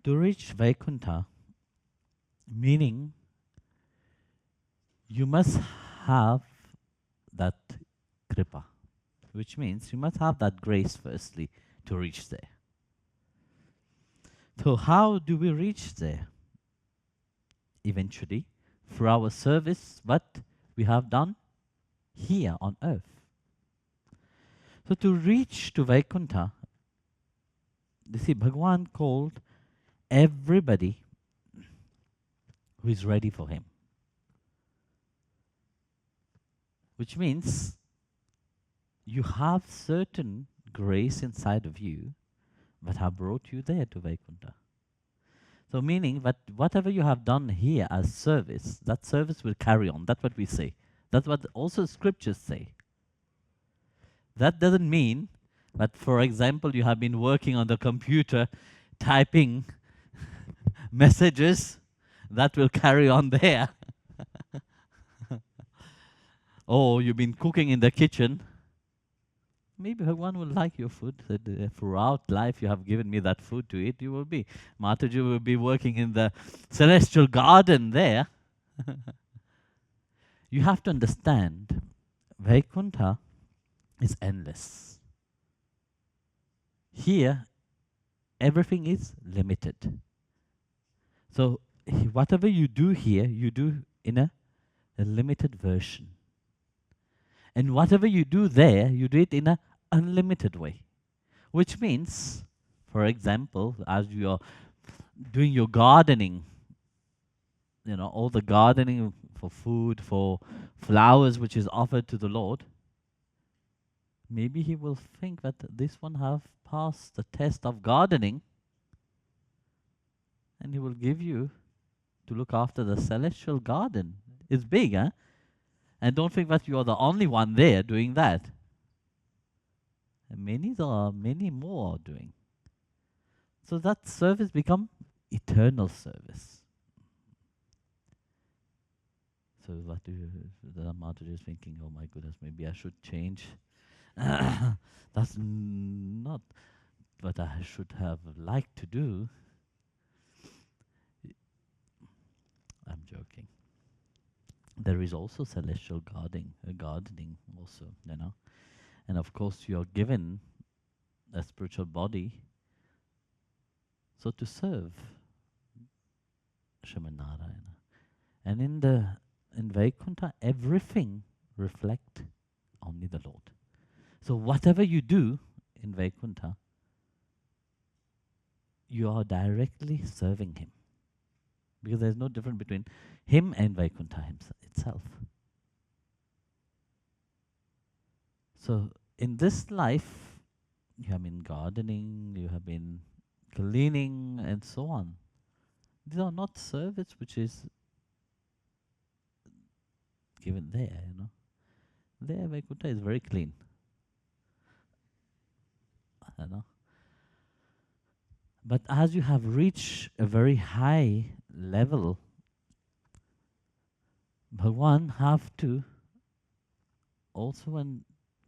To reach Vaikuntha, meaning you must have that kripa, which means you must have that grace firstly to reach there. So how do we reach there? Eventually, through our service, what we have done here on earth. So to reach to Vaikuntha, you see, Bhagwan called everybody who is ready for him. Which means you have certain grace inside of you that have brought you there to Vaikuntha. So meaning that whatever you have done here as service, that service will carry on. That's what we say. That's what also scriptures say. That doesn't mean that, for example, you have been working on the computer, typing messages, that will carry on there. Or you've been cooking in the kitchen. Maybe Bhagwan will like your food. Throughout life you have given me that food to eat. You will be. Mataji will be working in the celestial garden there. You have to understand, Vaikuntha is endless. Here, everything is limited. So whatever you do here, you do in a limited version. And whatever you do there, you do it in an unlimited way. Which means, for example, as you are doing your gardening, you know, all the gardening for food, for flowers which is offered to the Lord, maybe he will think that this one have passed the test of gardening, and he will give you to look after the celestial garden. It's big, huh? And don't think that you are the only one there doing that. And many more are doing. So that service become eternal service. So what the Mataji is thinking, oh my goodness, maybe I should change. That's not what I should have liked to do. I'm joking. There is also celestial gardening also, you know. And of course you are given a spiritual body, so to serve Srimad Narayana. And in Vaikuntha, everything reflect only the Lord. So whatever you do in Vaikuntha, you are directly serving him. Because there's no difference between him and Vaikuntha itself. So in this life, you have been gardening, you have been cleaning, and so on. These are not service which is given there, you know. There, Vaikuntha is very clean. You know. But as you have reached a very high level, Bhagwan have to also, when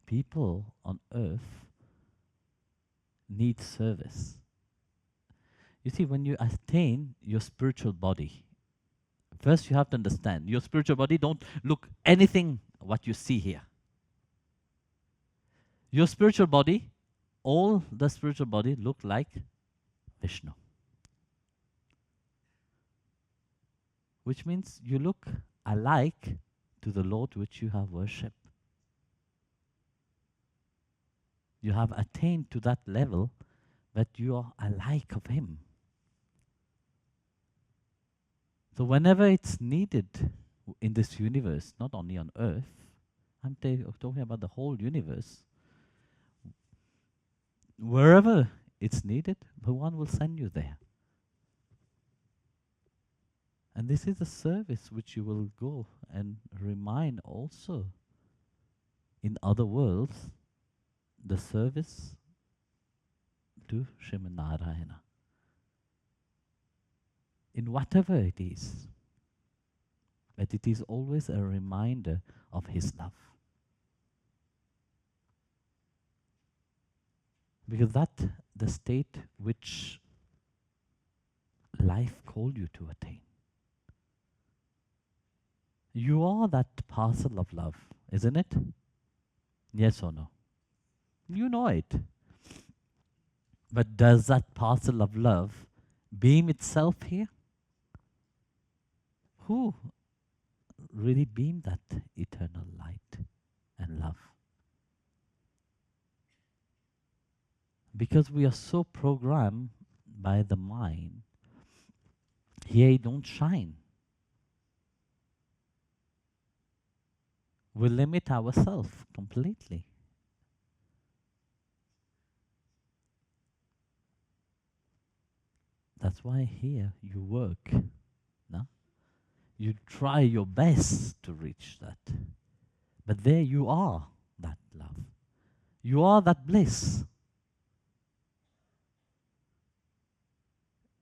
people on earth need service. You see, when you attain your spiritual body, first you have to understand, your spiritual body don't look anything what you see here. Your spiritual body, all the spiritual body look like Vishnu. Which means you look alike to the Lord which you have worshipped. You have attained to that level that you are alike of him. So whenever it's needed in this universe, not only on earth, I'm talking about the whole universe, wherever it's needed, Bhagwan will send you there. And this is a service which you will go and remind also in other worlds, the service to Srimad Narayana. In whatever it is, but it is always a reminder of his love. Because that the state which life called you to attain. You are that parcel of love, isn't it? Yes or no? You know it. But does that parcel of love beam itself here? Who really beamed that eternal light and love? Because we are so programmed by the mind, here it don't shine. We limit ourselves completely. That's why here you work. No? You try your best to reach that. But there you are, that love. You are that bliss.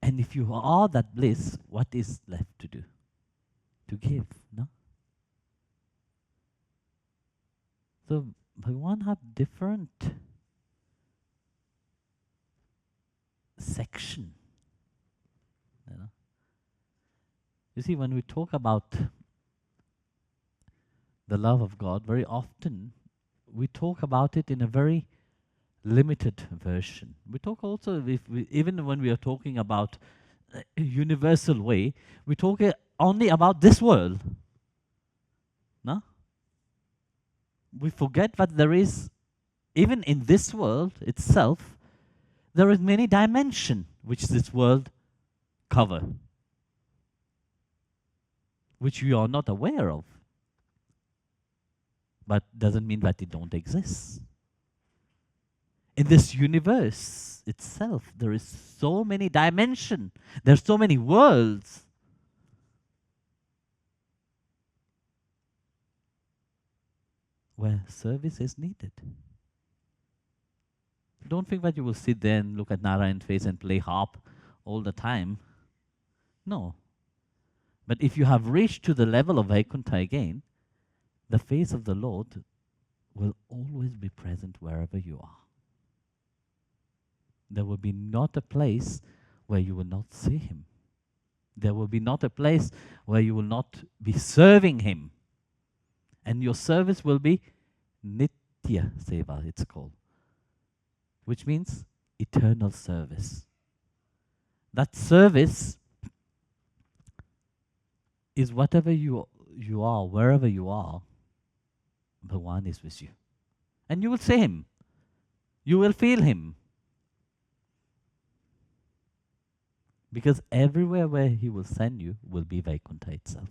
And if you are that bliss, what is left to do? To give, no? So Bhagavan have different section. You know? You see, when we talk about the love of God, very often we talk about it in a very limited version. We talk also, even when we are talking about a universal way, we talk only about this world. No? We forget that there is, even in this world itself, there is many dimensions which this world cover, which we are not aware of. But doesn't mean that it don't exist. In this universe itself, there is so many dimensions. There's so many worlds. Where service is needed. Don't think that you will sit there and look at Narayan's face and play harp all the time. No. But if you have reached to the level of Vaikuntha again, the face of the Lord will always be present wherever you are. There will be not a place where you will not see Him. There will be not a place where you will not be serving Him. And your service will be Nitya Seva, it's called. Which means eternal service. That service is whatever you are, wherever you are, Bhagavan is with you. And you will see Him. You will feel Him. Because everywhere where He will send you will be Vaikuntha itself.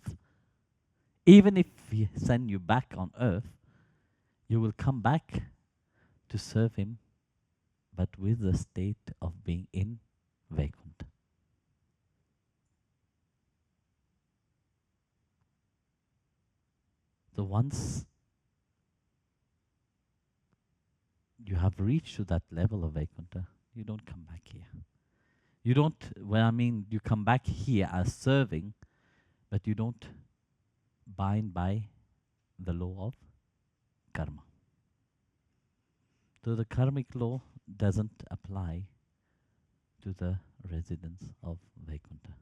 Even if He send you back on earth, you will come back to serve Him, but with the state of being in Vaikuntha. So once you have reached to that level of Vaikuntha, you don't come back here. You don't, well, I mean, you come back here as serving, but you don't bind by the law of karma. So the karmic law doesn't apply to the residents of Vaikuntha.